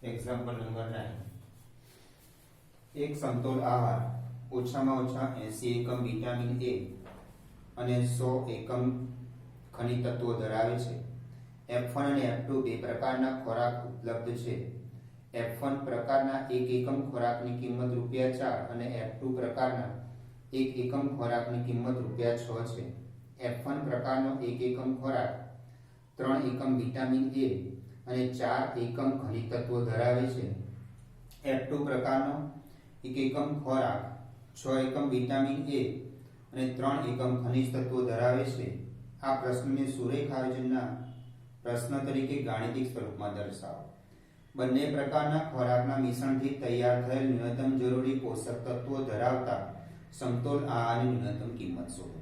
Example number 9 એક સમતોલ આહાર ઓછામાં ઓછા 80 એકમ વિટામિન એ અને 100 એકમ ખનિજ તત્વો ધરાવે છે. F1 અને F2 બે પ્રકારના ખોરાક ઉપલબ્ધ છે. F1 પ્રકારના 1 એકમ ખોરાકની કિંમત ₹4 અને F2 પ્રકારના 1 એકમ ખોરાકની કિંમત ₹6 છે. F1 પ્રકારનો 1 એકમ ખોરાક 3 એકમ વિટામિન એ અને 4 એકમ ખનિજ તત્વો ધરાવે છે. F2 પ્રકારનો 1 એકમ ખોરાક 6 એકમ વિટામિન એ અને 3 એકમ ખનિજ તત્વો ધરાવે છે. આ પ્રશ્નને સુરેખ આયોજનના પ્રશ્ન તરીકે ગાણિતિક સ્વરૂપમાં દર્શાવો. બંને પ્રકારના ખોરાકના મિશ્રણથી તૈયાર થયેલ ન્યૂનતમ જરૂરી પોષક તત્વો ધરાવતા સમતોલ આહારની ન્યૂનતમ કિંમત શોધો.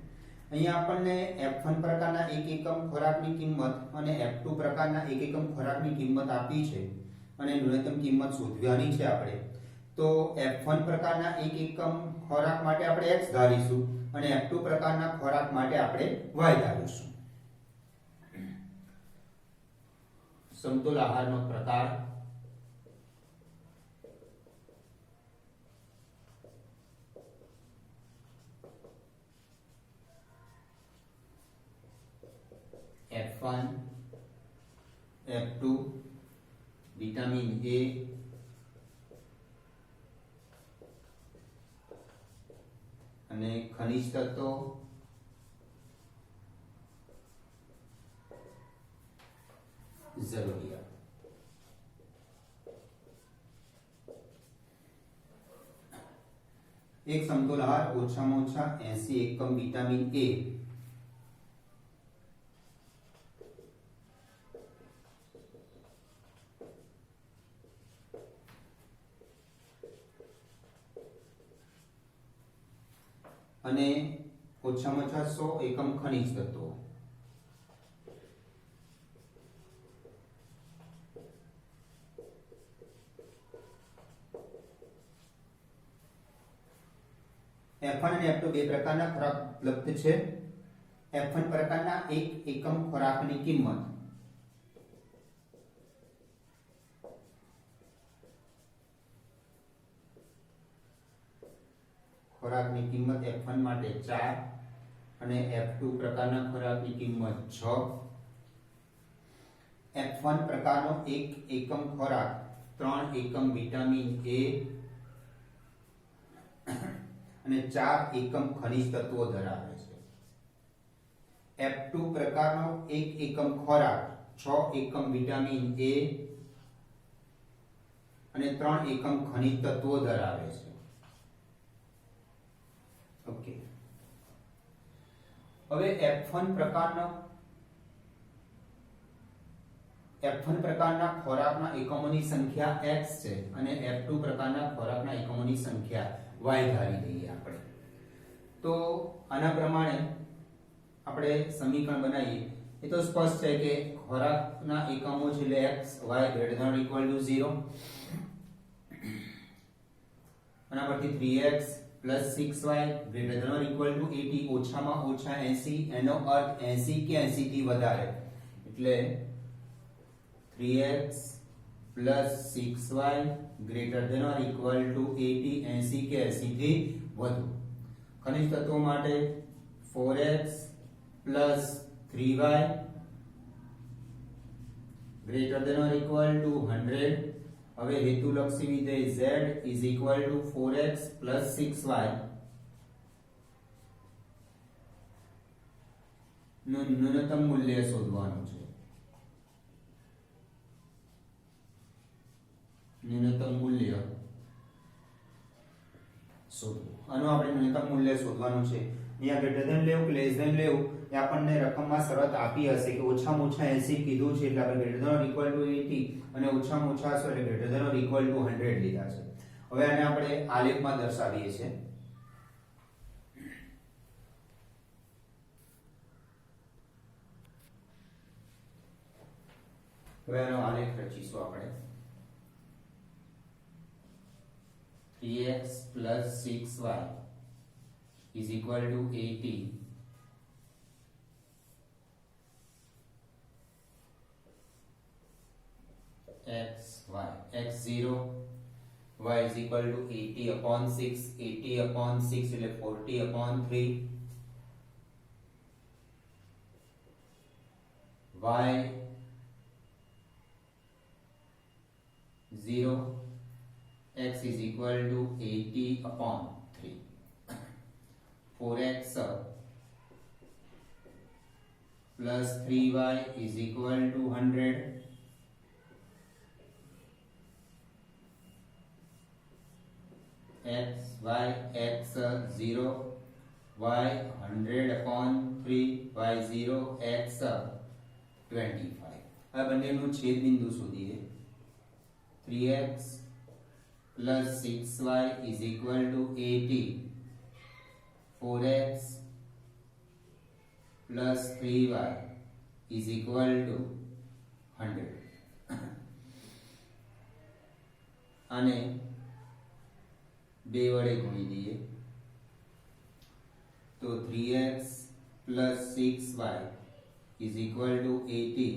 અહીંયા આપણને F1 પ્રકારના 1 એકમ ખોરાકની કિંમત અને F2 પ્રકારના 1 એકમ ખોરાકની કિંમત આપી છે અને ન્યૂનતમ કિંમત શોધવાની છે આપણે. તો F1 પ્રકારના 1 એકમ ખોરાક માટે આપણે x ધારીશું અને F2 પ્રકારના ખોરાક માટે આપણે y ધારીશું. સમતોલ આહારનો પ્રકાર F1 F2 વિટામિન એ અને ખનિજ તત્વો જરૂરિયાત. એક સમતોલ આહાર ઓછામાં ઓછા 80 એકમ વિટામિન એ અને ઓછામાં ઓછા 100 એકમ ખનિજ તત્વો. F1 અને F2 બે પ્રકારના ખોરાક ઉપલબ્ધ છે. F1 પ્રકારના 1 એકમ ખોરાકની કિંમત F1 માટે 4 અને F2 પ્રકારના ખોરાકની કિંમત 6. F1 પ્રકારનો 1 એકમ ખોરાક 3 એકમ વિટામિન એ અને 4 એકમ ખનિજ તત્વો ધરાવે છે. F2 પ્રકારનો 1 એકમ ખોરાક 6 એકમ વિટામિન એ અને 3 એકમ ખનિજ તત્વો ધરાવે છે. ઓકે, હવે F1 પ્રકારના ખોરાકના એકમોની સંખ્યા x છે અને F2 પ્રકારના ખોરાકના એકમોની સંખ્યા y ધારી દઈએ આપણે. તો આના પ્રમાણે આપણે સમીકરણ બનાવીએ. એ તો સ્પષ્ટ છે કે ખોરાકના એકમો છે એટલે x y > 0. આના પરથી 3x + 6y > 80 ઓછામાં ઓછા 80 એનો અર્થ 80 કે 80 થી વધારે એટલે 3x + 6y > 80 80 કે 80 થી વધુ. ખનિજ તત્વો માટે 4x + 3y > 100. હવે હેતુલક્ષી વિધેય z = 4x + 6y નું ન્યૂનતમ મૂલ્ય શોધવાનું છે. ન્યૂનતમ મૂલ્ય શોધવું. આનું આપણે ન્યૂનતમ મૂલ્ય શોધવાનું છે. અહીંયા ગ્રેટર ધેન લેવું કે લેસ ધેન લેવું એ આપણને રકમમાં શરત આપી હશે કે ઓછામાં ઓછા 80 કીધું છે એટલે આપણે ગ્રેટર ધેન = 80 અને ઓછામાં ઓછા 100 એટલે ગ્રેટર ધેન = 100 લીધા છે. હવે આને આપણે આલેખમાં દર્શાવીએ છીએ. હવે આનો આલેખ રચીશું આપણે. 3x + 6y = 80 + x y x 0 y is equal to 80 upon 6 80 upon 6 એટલે 40 upon 3 y 0 x is equal to 80 upon 3 4x plus 3y is equal to 100 x y x 0 y 100 upon 3 y 0 x 25 આ બંનેનું છેદ બિંદુ શોધીએ 3x plus 6y is equal to 80 4x plus 3y is equal to 100 અને બે વડે ગુણી દઈએ તો 3x plus 6y is equal to 80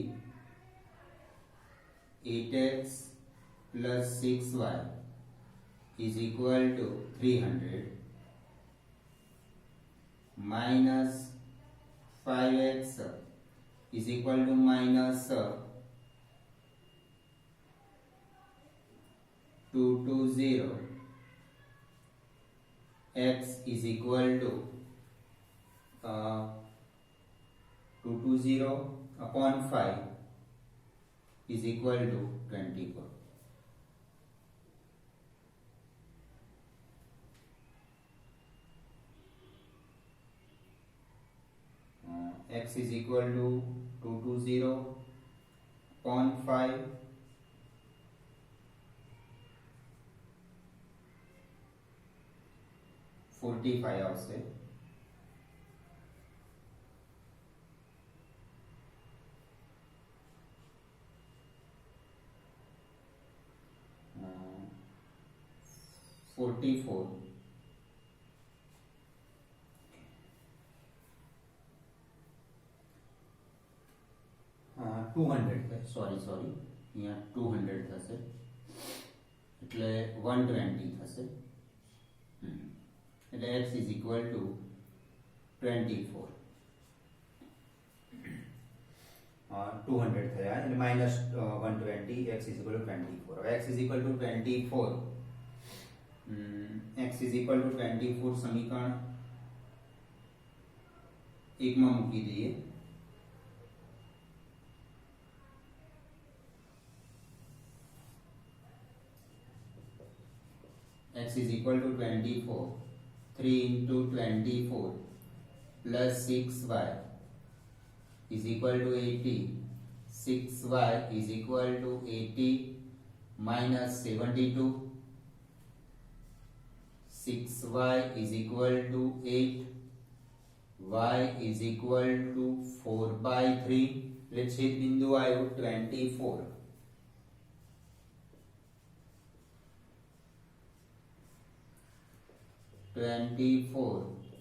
8x plus 6y is equal to 300 minus 5x is equal to minus 220 x is equal to 220 upon 5 is equal to 24 x is equal to 220 upon 5 45 આવશે uh, 44 200 sorry અહીંયા 200 થશે એટલે 120 થશે એટલે x is equal to 24 200 થયા એટલે minus 120 x is equal to 24 હવે x is equal to 24 x is equal to 24 સમીકરણ 1 માં મૂકી દઈએ x is equal to 24 3 into 24 plus 6y is equal to 80 6y is equal to 80 minus 72 6y is equal to 8 y is equal to 4 by 3 એટલે છેદ બિંદુ આવ્યું 24 24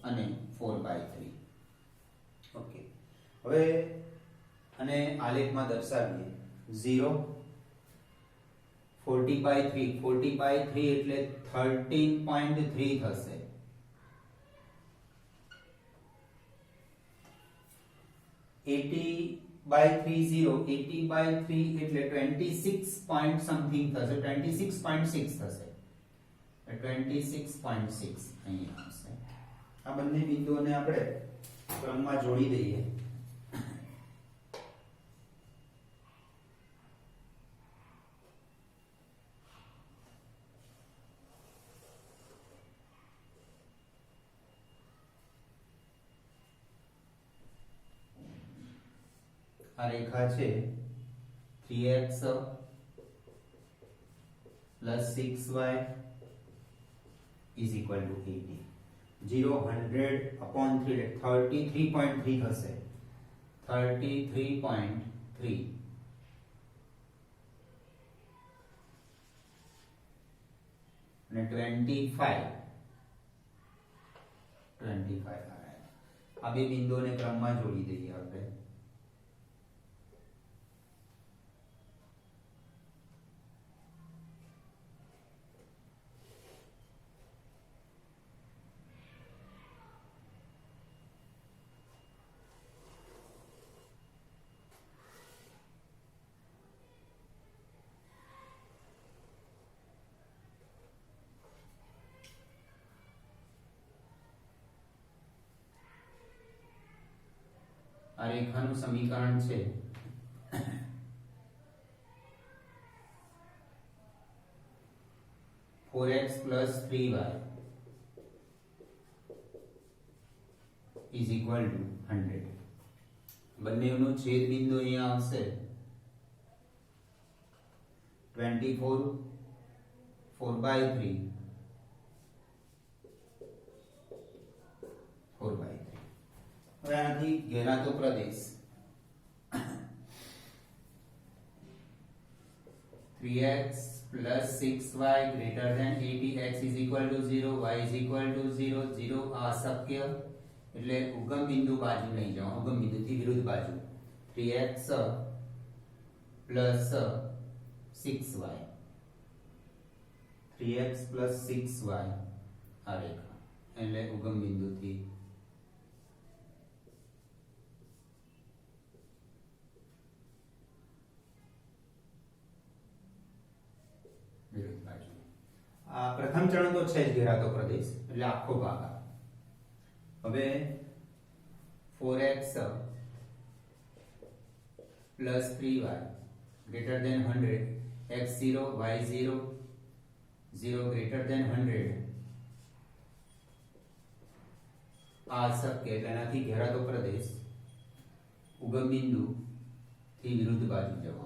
અને 4 by 3 okay હવે અને આલેખમાં દર્શાવીએ 0 40 by 3 એટલે 13.3 થશે 80 by 80 by 3 એટલે 26 point something થશે 26.6 થશે 26.6 અહીં આવશે આ બંને બિંદુઓને આપણે ક્રમમાં જોડી દઈએ આ રેખા છે 3x plus 6y is equal to 80 0 100 upon 3 33.3 થશે 33.3 અને 25 આ બે બિંદુઓને ક્રમમાં જોડી દઈએ આપણે આ રેખાનું સમીકરણ છે 4x plus 3y is equal to 100. બંનેનો છેદ બિંદુ અહીંયા આવશે 24 4/3 4/3. હવે આનાથી ઘેરાતો પ્રદેશ 3x plus 6y greater than 80, x is equal to 0, y is equal to 0, 0 અશક્ય એટલે ઉગમ બિંદુ બાજુ લઈ જાઓ, ઉગમ બિંદુથી વિરુદ્ધ બાજુ 3x plus 6y 3x plus 6y આ રેખા એટલે ઉગમ બિંદુથી વિરુદ્ધ બાજુ. આ પ્રથમ ચરણ તો છે જ ઘેરાતો પ્રદેશ એટલે આખો ભાગ. હવે 4x plus 3y greater than 100, x 0, y 0, 0 greater than 100 આ અશક્ય એટલે એનાથી ઘેરાતો પ્રદેશ ઉગમ બિંદુ થી વિરુદ્ધ બાજુ જવાનો.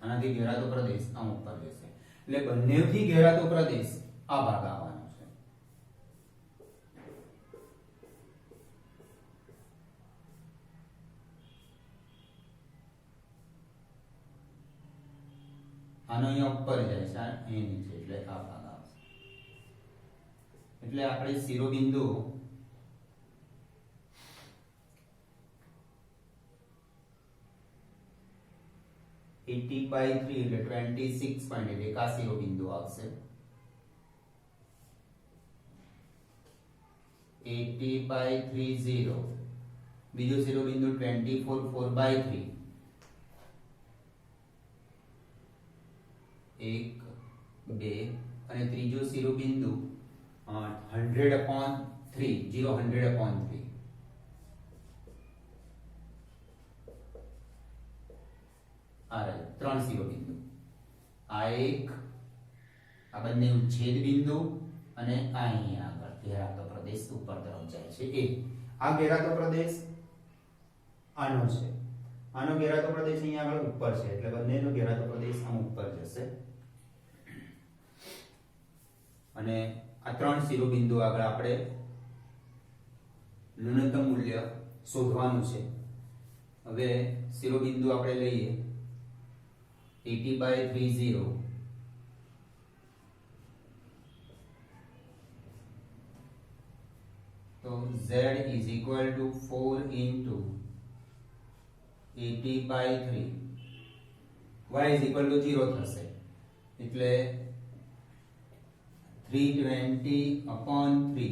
આનાથી ઘેરાતો પ્રદેશ આમ ઉપર જશે એટલે બંનેથી ઘેરાતો પ્રદેશ આ ભાગ આવવાનો છે. આનો અહીંયા ઉપર જાય છે, અહીં નીચે એટલે આ ભાગ આવશે. એટલે આપણે શિરોબિંદુ 80/3 એટલે 26.8 એક આ શિરોબિંદુ આવશે. 80/30 બીજો શિરોબિંદુ 24 4/3 1 2 અને ત્રીજો શિરોબિંદુ 100/3 0 100/3 આ રહ્યા ત્રણ શિરોબિંદુ. આ એક, આ બંને છેદ બિંદુ અને આ અહીંયા આગળ ઘેરાતો પ્રદેશ ઉપર તરફ જાય છે. આ ઘેરાતો પ્રદેશ આનો છે, આનો ઘેરાતો પ્રદેશ અહીંયા આગળ ઉપર છે એટલે બંનેનો ઘેરાતો પ્રદેશ આમ ઉપર જશે. અને આ ત્રણ શિરોબિંદુ આગળ આપણે ન્યૂનતમ મૂલ્ય શોધવાનું છે. હવે શિરોબિંદુ આપણે લઈએ 80/30 તો z is equal to 4 into 80/3 y is equal to 0 થશે એટલે 320/3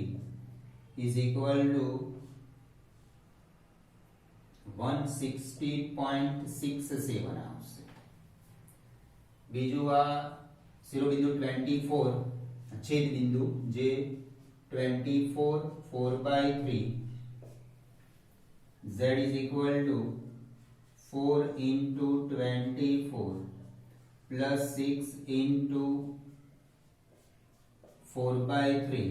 is equal to 160.67 આવશે. બીજું આ શિરોબિંદુ 24 છેદ બિંદુ જે 24 4/3 z is equal to 4 into 24 plus 6 into 4/3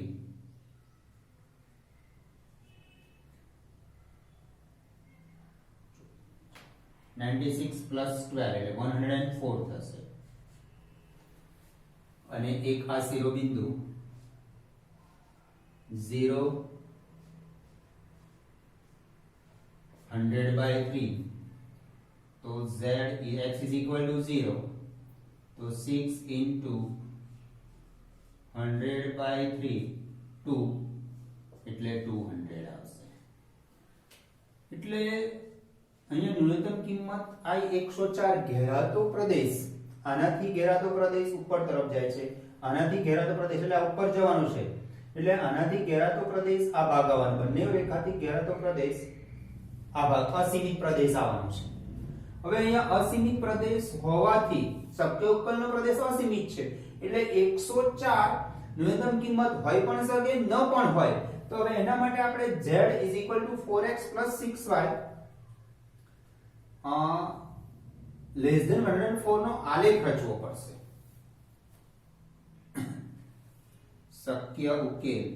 96 plus 12 એટલે 104 થશે. અને એક આ શિરોબિંદુ 0 100/3 તો z x is equal to 0 તો 6 into 100/3 2 એટલે 200 આવશે. એટલે અહીંયા ન્યૂનતમ કિંમત I 104 ઘેરાતો પ્રદેશ, આનાથી ઘેરાતો પ્રદેશ ઉપર તરફ જાય છે, આનાથી ઘેરાતો પ્રદેશ એટલે આ ઉપર જવાનું છે એટલે આનાથી ઘેરાતો પ્રદેશ આ ભાગ આવવાનો, બંને રેખાથી ઘેરાતો પ્રદેશ આ ભાગ અસીમિત પ્રદેશ આવવાનો છે. હવે અહીંયા અસીમિત પ્રદેશ હોવાથી શક્ય ઉકેલનો પ્રદેશ અસીમિત છે એટલે 104 ન્યૂનતમ કિંમત હોય પણ શકે ન પણ હોય. તો હવે એના માટે આપણે z 4x 6y less than 104 નો આલેખ રચવો પડશે. શક્ય ઉકેલ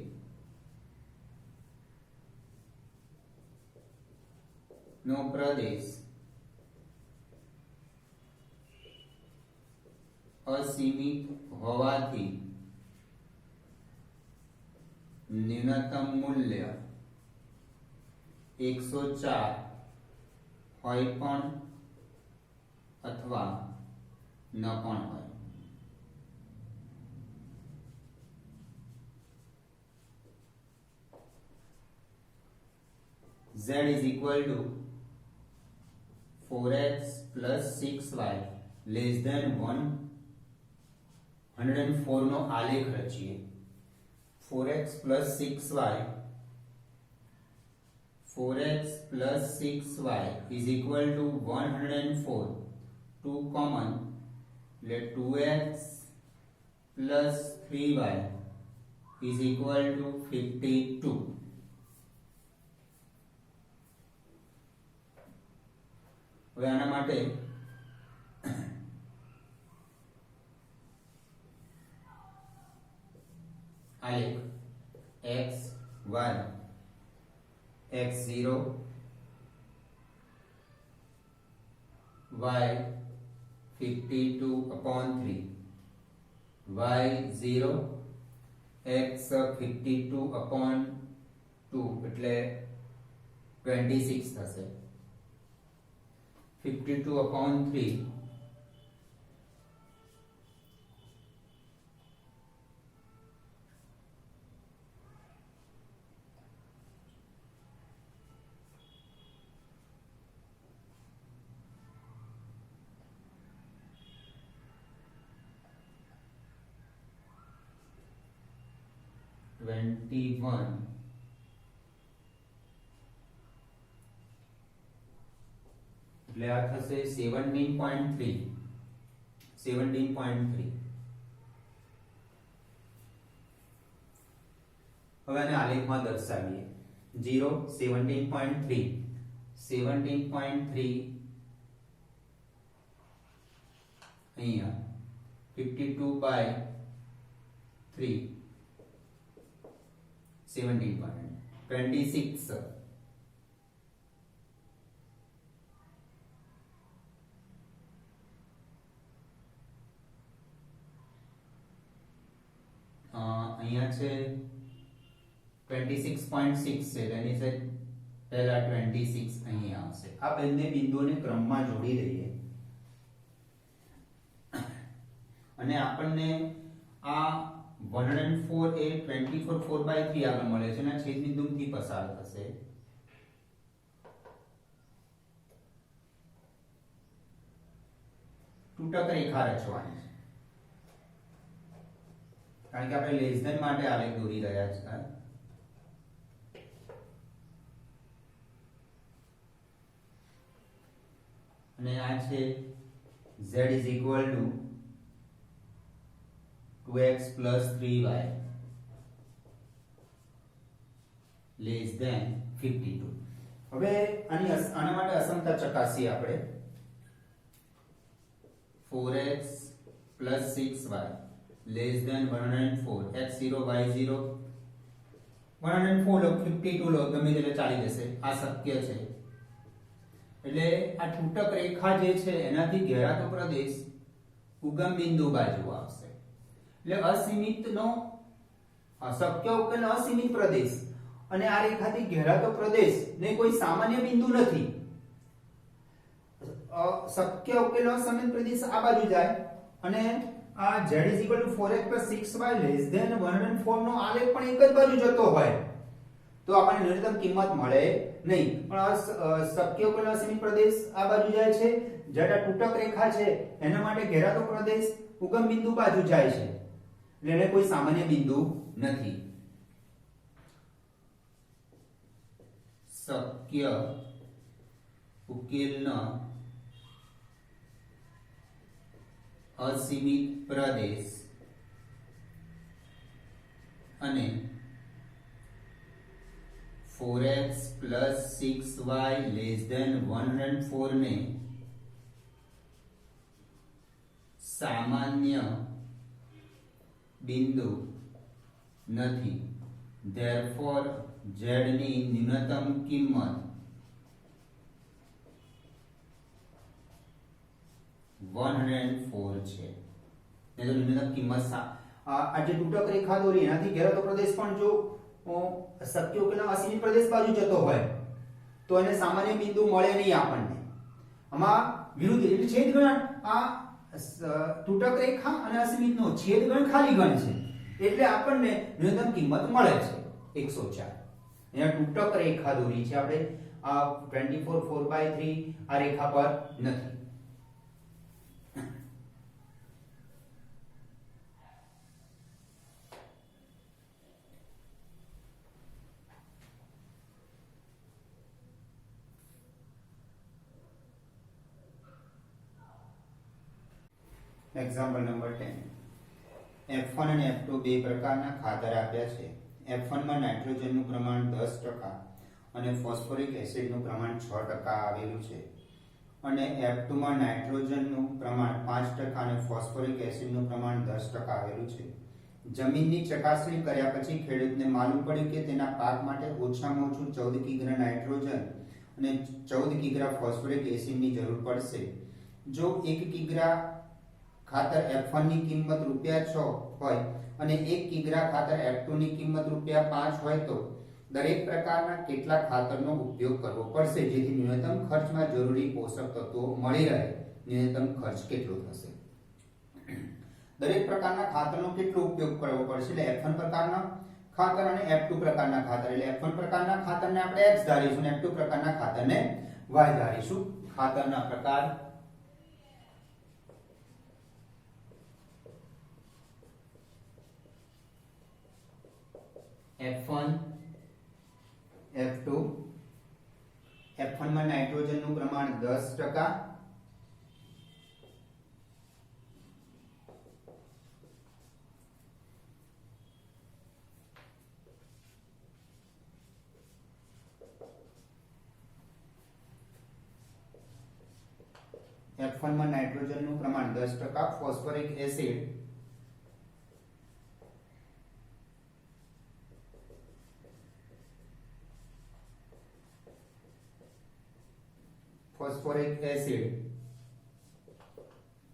નો પ્રદેશ અસીમિત હોવાથી ન્યૂનતમ મૂલ્ય 104 હોય પણ અથવા ન પણ હોય. z is equal to 4x plus 6y less than 104 નો આલેખ રચીએ. 4x plus 6y is equal to 104. 2 common, let 2x plus 3y is equal to 52. હવે આના માટે આલેખ x 1 x0 y 52/3 y0 x 52/2 એટલે 26 થશે. 52/3 21 એટલે આ થશે 17.3. હવે આને આલેખમાં દર્શાવીએ. 0 17.3 અહીંયા 52/3 17.26 અહીંયા છે 26.6 છે એની છે પહેલા 26 અહીંયા આવશે. આ બંને બિંદુઓને ક્રમમાં જોડી દઈએ અને આપણને આ 104 એ 24/4/3 આગળ મળે છે અને છેદ બિંદુથી પસાર થશે. તૂટક રેખા રચવાની છે કારણ કે આપણે લેસ ધેન માટે આલેખ દોરી રહ્યા છીએ. અને આ છે z is equal to 2x plus 3y less than 52. હવે આના માટે અસમતા ચકાસીએ આપણે. 4x plus 6y less than 104. x0 y0 104 લો 52 લો ગમે તે ચાલી જશે. આ શક્ય છે એટલે આ તૂટક રેખા જે છે એનાથી ઘેરાતો પ્રદેશ ઉગમ બિંદુ બાજુ આવશે. એટલે અસીમિતનો શક્ય ઉકેલ અસીમિત પ્રદેશ અને આ રેખાથી ઘેરાતો પ્રદેશ ને કોઈ સામાન્ય બિંદુ નથી. શક્ય ઉકેલ અસીમિત પ્રદેશ આ બાજુ જાય અને આ z = 4x + 6y less than 104 નો આલેખ પણ એક જ બાજુ જતો હોય તો આપણને ન્યૂનતમ કિંમત મળે નહીં. પણ શક્ય ઉકેલ અસીમિત પ્રદેશ આ બાજુ જાય છે. જ્યારે તૂટક રેખા છે એના માટે ઘેરાતો પ્રદેશ ઉગમ બિંદુ બાજુ જાય છે એટલે એને કોઈ સામાન્ય બિંદુ નથી. શક્ય ઉકેલનો અસીમિત પ્રદેશ અને 4x plus 6y less than 104 ને સામાન્ય બિંદુ નથી. therefore z ની ન્યૂનતમ કિંમત 104 છે. એ તો ન્યૂનતમ કિંમત આ જે તૂટક રેખા દોરી એનાથી ઘેરાતો પ્રદેશ પણ જો શક્ય ઉકેલના અસીમિત પ્રદેશ બાજુ જતો હોય તો એને સામાન્ય બિંદુ મળે નહીં આપણને. આમાં વિરુદ્ધ એટલે છેદગણ આ તૂટક રેખા અને અસીમિતનો છેદગણ ખાલી ગણ છે એટલે આપણને ન્યૂનતમ કિંમત મળે છે 104. અહીંયા તૂટક રેખા દોરી છે આપણે આ 24 4/3 આ રેખા પર નથી. Example number 10. F1 અને F2 બે પ્રકારના ખાતર આપ્યા છે. F1 માં નાઇટ્રોજનનું પ્રમાણ 10% અને ફોસ્ફોરિક એસિડનું પ્રમાણ 6% આવેલું છે અને F2 માં નાઇટ્રોજનનું પ્રમાણ 5% અને ફોસ્ફોરિક એસિડનું પ્રમાણ 10% આવેલું છે. જમીનની ચકાસણી કર્યા પછી ખેડૂતને માલુમ પડ્યું કે તેના પાક માટે ઓછામાં ઓછું 14 કિગ્રા નાઇટ્રોજન અને 14 કિગ્રા ફોસ્ફોરિક એસિડની જરૂર પડશે. જો 1 કિગ્રા ખાતર F1 ની કિંમત ₹6 હોય અને 1 કિગ્રા ખાતર F2 ની કિંમત ₹5 હોય તો દરેક પ્રકારના કેટલા ખાતરનો ઉપયોગ કરવો પડશે જેથી ન્યૂનતમ ખર્ચમાં જરૂરી પોષક તત્વો મળી રહે? ન્યૂનતમ ખર્ચ કેટલો થશે? દરેક પ્રકારના ખાતરનો કેટલો ઉપયોગ કરવો પડશે? એટલે F1 પ્રકારના ખાતર અને F2 પ્રકારના ખાતર. એટલે F1 પ્રકારના ખાતરને આપણે X ધારીશું અને F2 પ્રકારના ખાતરને Y ધારીશું. ખાતરના પ્રકાર F1 F2. F1 માં નાઇટ્રોજનનું પ્રમાણ 10% F1 માં નાઇટ્રોજનનું પ્રમાણ 10%. Phosphoric acid phosphoric acid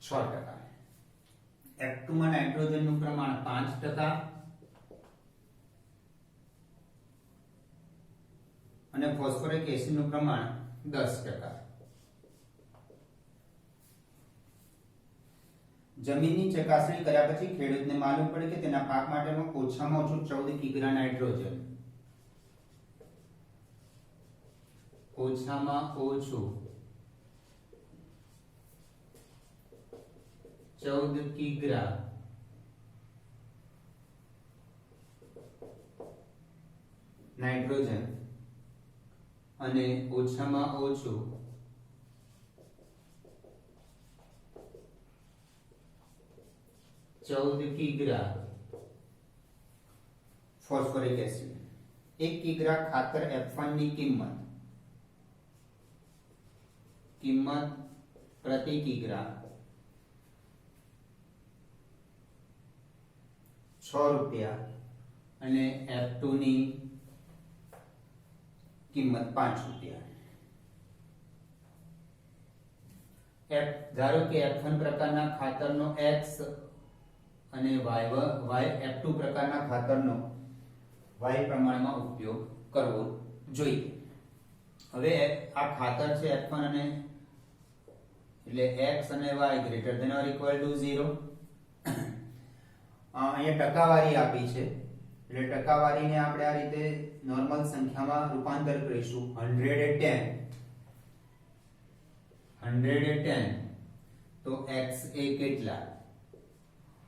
6%. F2 માં નાઇટ્રોજનનું પ્રમાણ 5% અને ફોસ્ફોરિક એસિડનું પ્રમાણ 10%. જમીનની ચકાસણી કર્યા પછી ખેડૂતને માલુમ પડે કે તેના પાક માટેનું ઓછામાં ઓછું 14 કિગ્રા નાઇટ્રોજન ઓછામાં ઓછું 14 કિગ્રા નાઇટ્રોજન અને ઓછામાં ઓછું 14 કિગ્રા ફોસ્ફોરિક એસિડ. 1 કિગ્રા ખાતર F1 ની કિંમત પ્રતિ કિગ્રા ₹6 અને F2 ની કિંમત ₹5. ધારો કે F1 પ્રકારના ખાતરનો X અને F2 પ્રકારના ખાતરનો Y પ્રમાણમાં ઉપયોગ કરવો જોઈએ. હવે આ ખાતર છે F1 અને એટલે X અને Y greater than or equal to 0. અહીંયા ટકાવારી આપી છે એટલે ટકાવારીને આપણે આ રીતે નોર્મલ સંખ્યામાં રૂપાંતર કરીશું. 110 તો X એ કેટલા?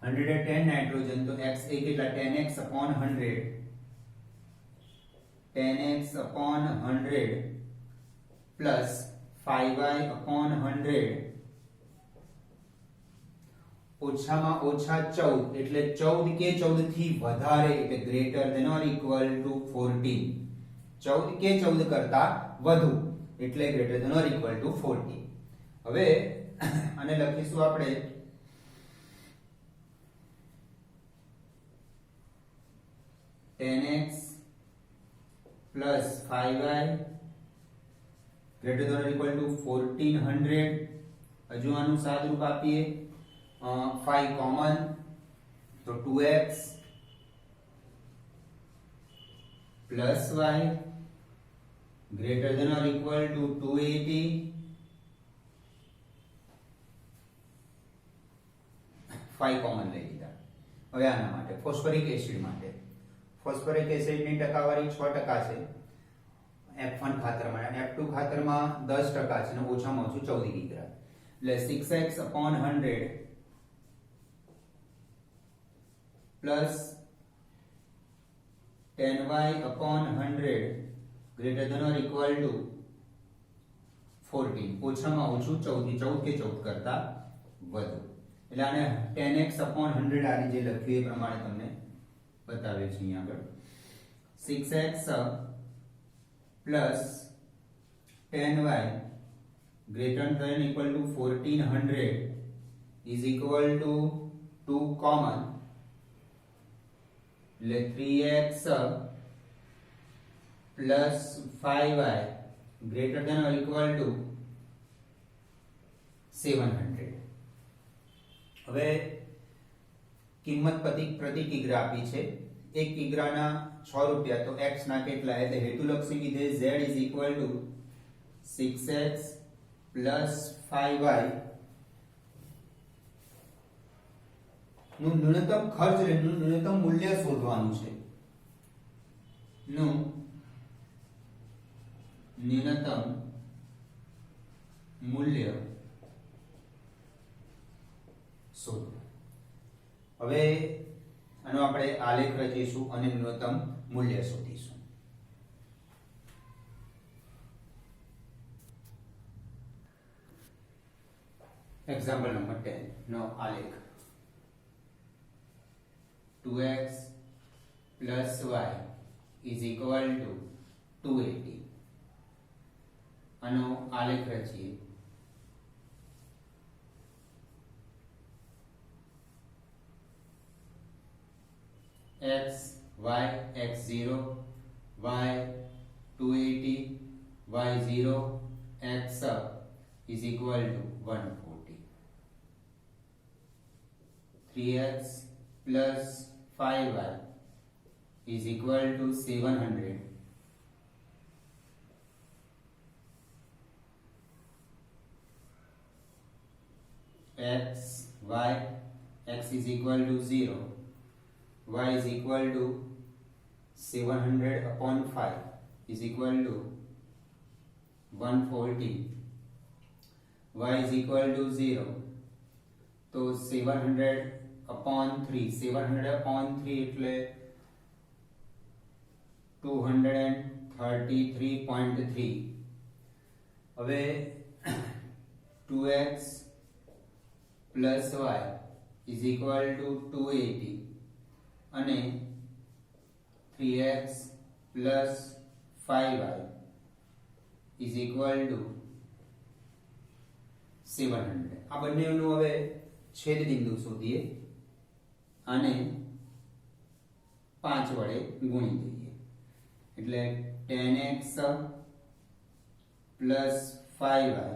110 નાઇટ્રોજન તો X એ કેટલા? 10x upon 100 10x upon 100 plus 5y upon 100 ઓછામાં ઓછા 14 એટલે 14 કે 14 થી વધારે એટલે greater than or equal to 14. 14 કે 14 કરતા વધુ એટલે greater than or equal to 14. હવે આને લખીશું આપણે 10x plus 5y greater than or equal to 1400. હજુ આનું સાદુરૂપ આપીએ 5 કોમન તો 2x plus y greater than or equal to 280. 5 common લઈ લીધા. હવે આના માટે ફોસ્ફરિક એસિડ માટે ફોસ્ફરિક એસિડની ટકાવારી 6% છે F1 ખાતરમાં અને F2 ખાતરમાં 10% છે અને ઓછામાં ઓછું 14 કિગ્રા. એટલે 6x upon 100 plus 10y upon 100 greater than or equal to 14. ઓછામાં ઓછું 14 કે 14 કરતા વધુ. એટલે આને 10x upon 100 આ જે લખ્યું એ પ્રમાણે તમને બતાવે છે અહીંયા આગળ 6x plus 10y greater than equal to 1400 is equal to 2 common એટલે 3x plus 5y greater than or equal to 700. હવે કિંમત પ્રતિ કિગ્રા આપી છે 1 કિગ્રાના 6 રૂપિયા તો x ના કેટલા એટલે હેતુલક્ષી વિધેય z is equal to 6x plus 5y નું ન્યૂનતમ ખર્ચ ન્યૂનતમ મૂલ્ય શોધવાનું છે નું ન્યૂનતમ મૂલ્ય શોધવું. હવે આનો આપણે આલેખ રચીશું અને ન્યૂનતમ મૂલ્ય શોધીશું. એક્ઝામ્પલ નંબર 10 નો આલેખ 2x plus y is equal to 280. આનો આલેખ રચીએ x y x0 y 280 y0 x is equal to 140. 3x plus 5y is equal to 700. x y x is equal to 0, y is equal to 700 upon 5 is equal to 140. Y is equal to 0, तो 700 upon 3 એટલે 233.3. હવે 2x plus y is equal to 280 અને 3x plus 5y is equal to 700. આ બંનેનું હવે છેદ બિંદુ શોધીએ અને 5 વડે ગુણી દઈએ એટલે 10x plus 5y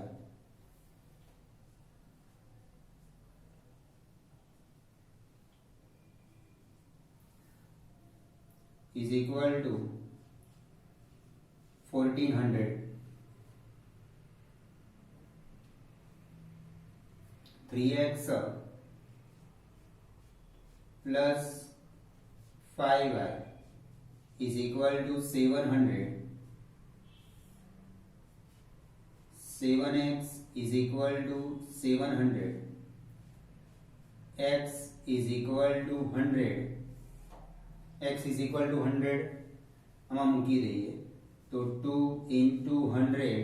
is equal to 1400. 3x plus 5y is equal to 700. 7x is equal to 700. x is equal to 100. x is equal to 100 આમાં મૂકી દઈએ તો 2 into 100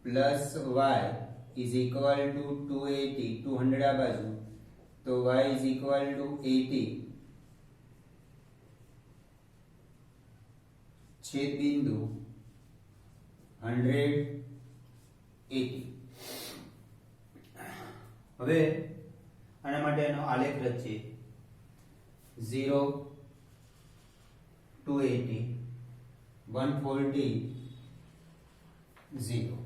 plus y is equal to 280, 200 आ बाजू, तो y इज इक्वल टू 80 छेद बिंदु 180। હવે આના માટે એનો આલેખ રચીએ 0 280 140 0।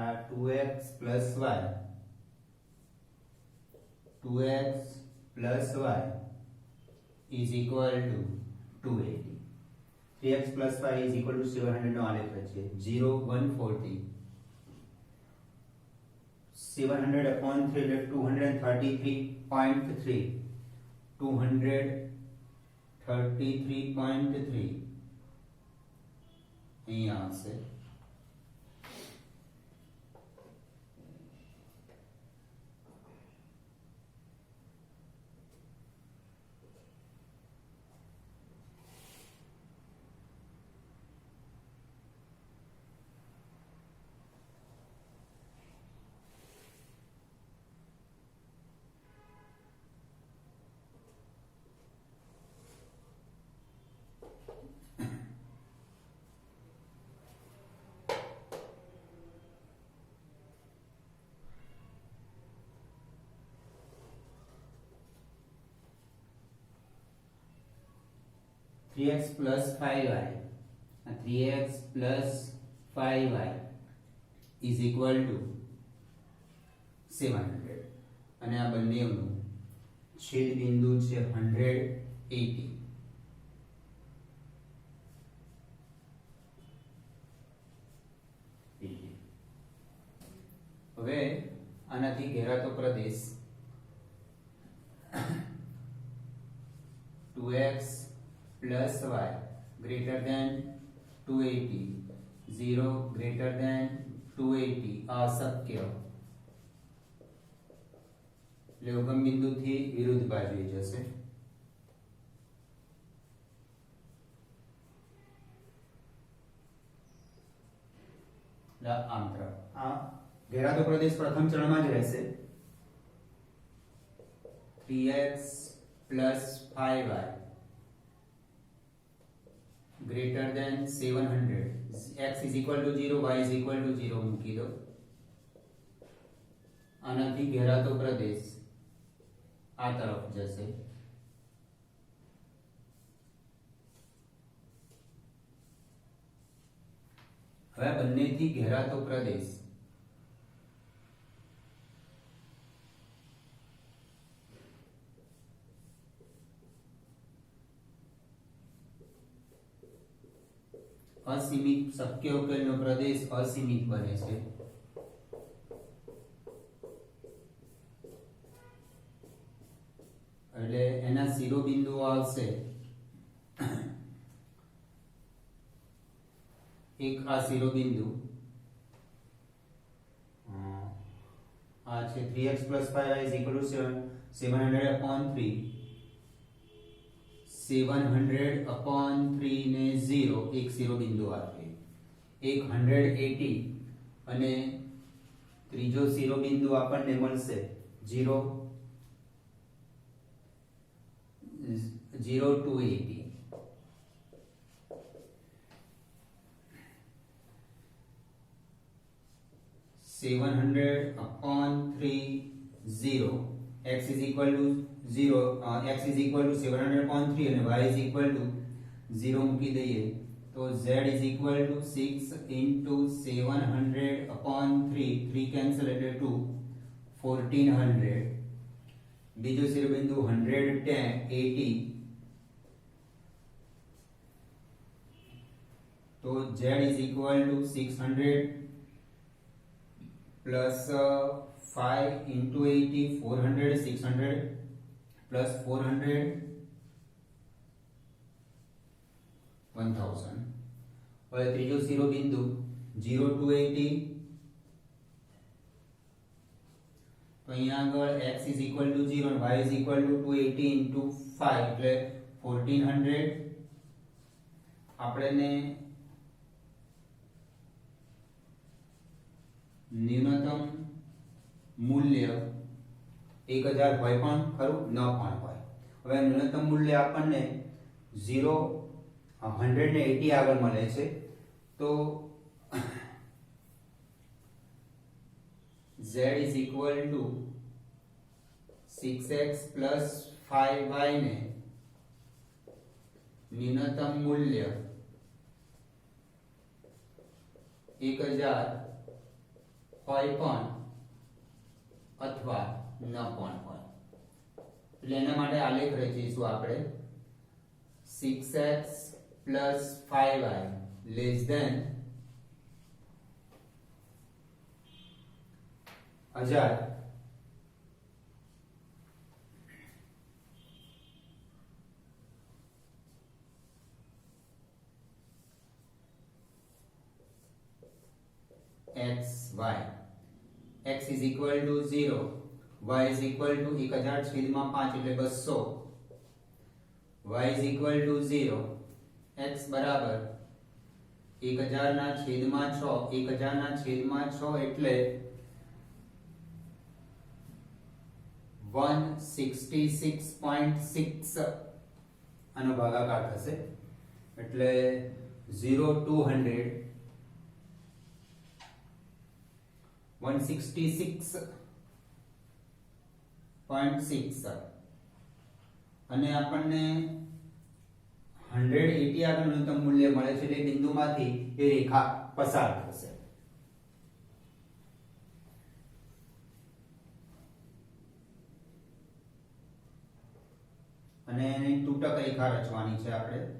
आ 2x plus y is equal to 280। 3x plus y is equal to 700 નો આલેખ રચીએ 0 140 700 upon 3 એટલે 233.3 233.3 અહીંયા આવશે। Three x plus 5y 3x plus 5y is equal to 700 અને આ બંનેનું છેદ બિંદુ છે 180। હવે આનાથી ઘેરાતો પ્રદેશ 2x plus y greater than 280 0 greater than 280 અશક્ય એટલે ઉગમ બિંદુથી વિરુદ્ધ બાજુએ જશે। આમ તરફ આ ઘેરાતો પ્રદેશ પ્રથમ ચરણમાં જ રહેશે 3x plus 5y greater than 700 x is equal to 0 y is equal to 0 મૂકી દો। આનાથી ઘેરાતો પ્રદેશ આ તરફ જશે। હવે બંનેથી ઘેરાતો પ્રદેશ અસીમિત શક્ય ઉકેલનો પ્રદેશ અસીમિત બને છે। એટલે એના શિરોબિંદુઓ આવશે એક આ શિરોબિંદુ આ છે 3x plus 5y is equal to 700 upon 3 700 upon 3 ને 0 એક શિરોબિંદુ આપે એક 180 અને ત્રીજો શિરોબિંદુ આપણને મળશે 0 0 to 80 700 upon 3 0 x is equal to 0 x is equal to 700 upon 3 અને y is equal to 0 મૂકી દઈએ તો z is equal to 6 into 700 upon 3 3 cancel એટલે 2 1400 બીજો શિરોબિંદુ 180 तो z is equal to 600 plus 5 into 80 400 600 plus 400 1000 હવે ત્રીજો શિરોબિંદુ 0 to 80 તો અહીંયા આગળ x is equal to 0 and y is equal to 280 into 5 એટલે 1400 આપણે न्यूनतम मूल्य 1000 હોય પણ ખરું ન પણ હોય હવે ન્યૂનતમ મૂલ્ય આપણને 0 180 આગળ મળે છે તો z is equal to 6x plus 5y ને ન્યૂનતમ મૂલ્ય 1000 હોય પણ અથવા ન પણ હોય એટલે એના માટે આલેખ રચીશું આપણે 6x plus 5y less than 1000 x y x is equal to 0 y is equal to 1000 છેદમાં 5 એટલે 200 y is equal to 0 x બરાબર 1000 ના છેદમાં 6 1000 ના છેદમાં 6 એટલે 166.6 આનો ભાગાકાર થશે એટલે 0 to 100 166.6 અને આપણને 180 આગળ ન્યૂનતમ મૂલ્ય મળે છે એટલે બિંદુમાંથી એ રેખા પસાર થશે અને એની તૂટક રેખા રચવાની છે આપણે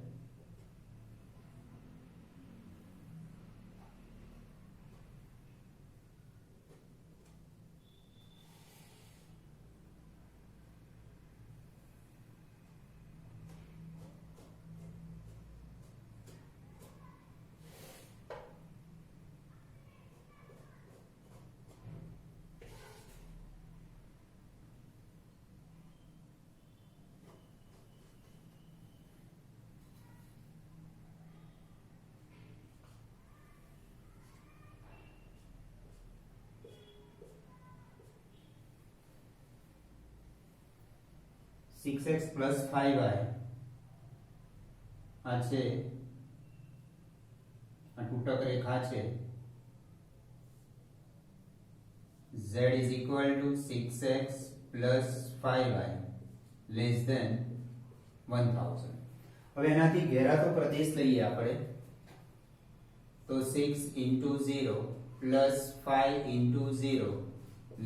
सिक्स एक्स प्लस 5y आ छे आ तूटक रेखा छे z is equal to 6x plus 5y less than 1000 હવે એનાથી ઘેરાતો પ્રદેશ લઈએ આપણે તો 6 into 0 plus 5 into 0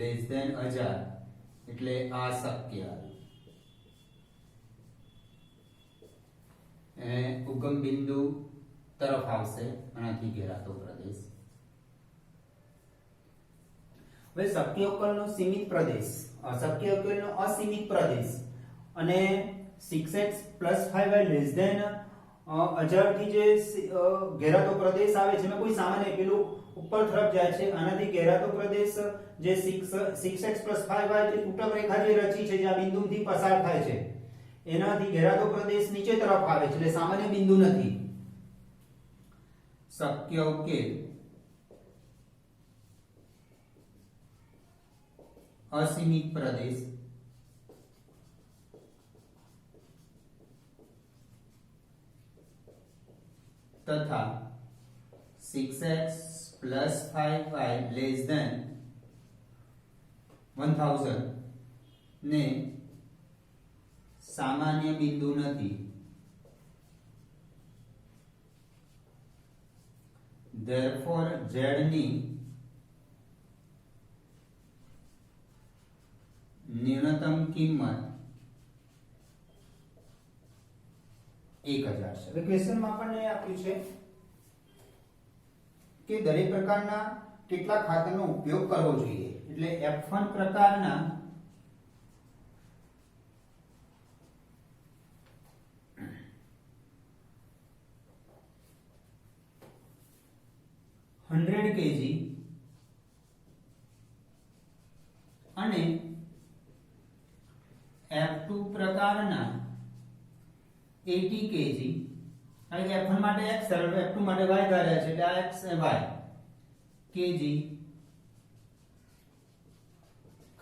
less than 1000 એટલે આ શક્ય ઉગમ બિંદુ તરફ આવશે આનાથી ઘેરાતો પ્રદેશ હવે શક્ય ઉકેલનો સીમિત પ્રદેશ શક્ય ઉકેલનો અસીમિત પ્રદેશ અને 6x 5y લેસ ધેન 1000 થી જે ઘેરાતો પ્રદેશ આવે છે મેં કોઈ સામાન્ય પેલું ઉપર તરફ જાય છે આનાથી ઘેરાતો પ્રદેશ જે 6x 5y જે તૂટક રેખા જે રચી છે જે આ બિંદુથી પસાર થાય છે એનાથી ઘેરાતો પ્રદેશ નીચે તરફ આવે છે એટલે સામાન્ય બિંદુ નથી શક્ય ઉકેલ અસીમિત પ્રદેશ તથા 6x plus 5y less than 1000 ને સામાન્ય બિંદુ નથી therefore z ની ન્યૂનતમ કિંમત 1000 છે। હવે ક્વેશ્ચનમાં આપણને આપ્યું છે કે દરેક પ્રકારના કેટલા ખાતરનો ઉપયોગ કરવો જોઈએ, એટલે F1 પ્રકારના kg અને F2 પ્રકારના 80 kg, કારણ કે F1 માટે x F2 માટે y ધાર્યા છે એટલે આ x y kg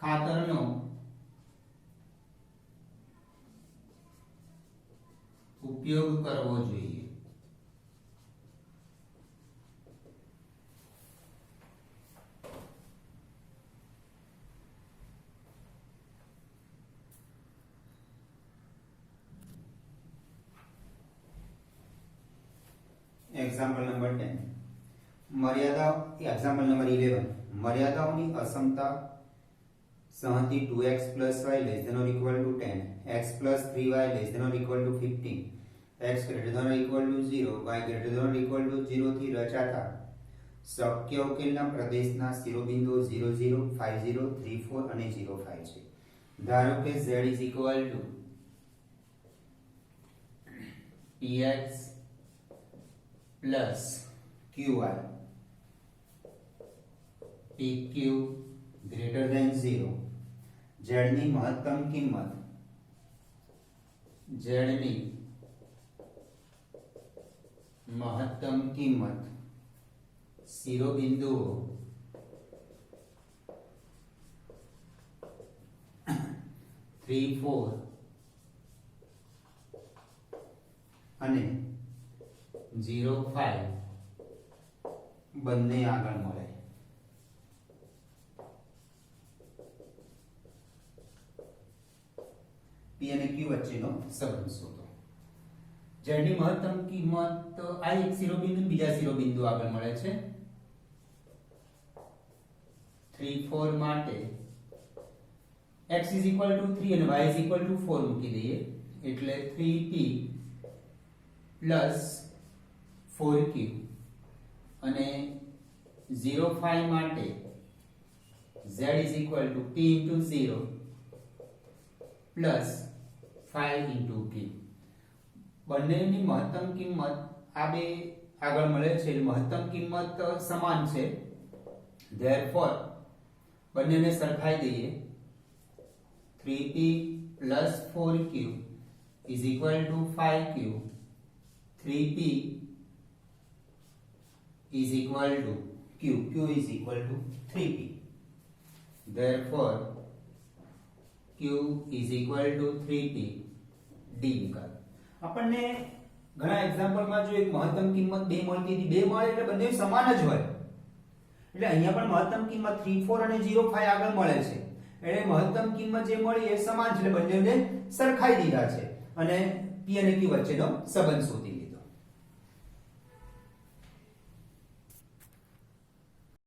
ખાતરનો ઉપયોગ કરવો જોઈએ। एग्जाम्पल नंबर 10 मर्यादा एग्जाम्पल नंबर 11 मर्यादाओं असमता सहती 2x plus y less than or equal to 10 x plus 3y less than or equal to 15 x greater than or equal to 0 y greater than or equal to 0 થી રચાતા શક્ય ઉકેલના પ્રદેશના શિરોબિંદુઓ 0 0 5 0 3 4 અને 0 5 છે। ધારો કે z is equal to px plus qy pq greater than 0 z ની મહત્તમ કિંમત શિરોબિંદુઓ 3 4 અને 0 5 બંને આગળ મળે। P અને Q વચ્ચેનો સંબંધ શોધો। z ની મહત્તમ કિંમત આ એક શિરોબિંદુ બીજા શિરોબિંદુ આગળ મળે છે। 3 4 માટે x is equal to 3 અને y is equal to 4 મૂકી દઈએ એટલે 3p plus 4q અને 0 5 માટે z is equal to p into 0 plus 5 into q। બંનેની મહત્તમ કિંમત આ બે આગળ મળે છે એટલે મહત્તમ કિંમત સમાન છે, therefore બંનેને સરખાઈ દઈએ 3p plus 4q is equal to 5q 3p is equal to q is equal to 3p, therefore q is equal to 3p d વિકલ્પ। આપણને ઘણા એક્ઝામ્પલમાં જો એક મહત્તમ કિંમત 2 મળતી હતી 2 મળે એટલે બંને સમાન જ હોય, એટલે અહીંયા પણ મહત્તમ કિંમત 3 4 અને 0 5 આગળ મળે છે એટલે મહત્તમ કિંમત જે મળી એ સમાન છે એટલે બંનેને સરખાઈ દીધા છે અને p અને q વચ્ચેનો સંબંધ શોધી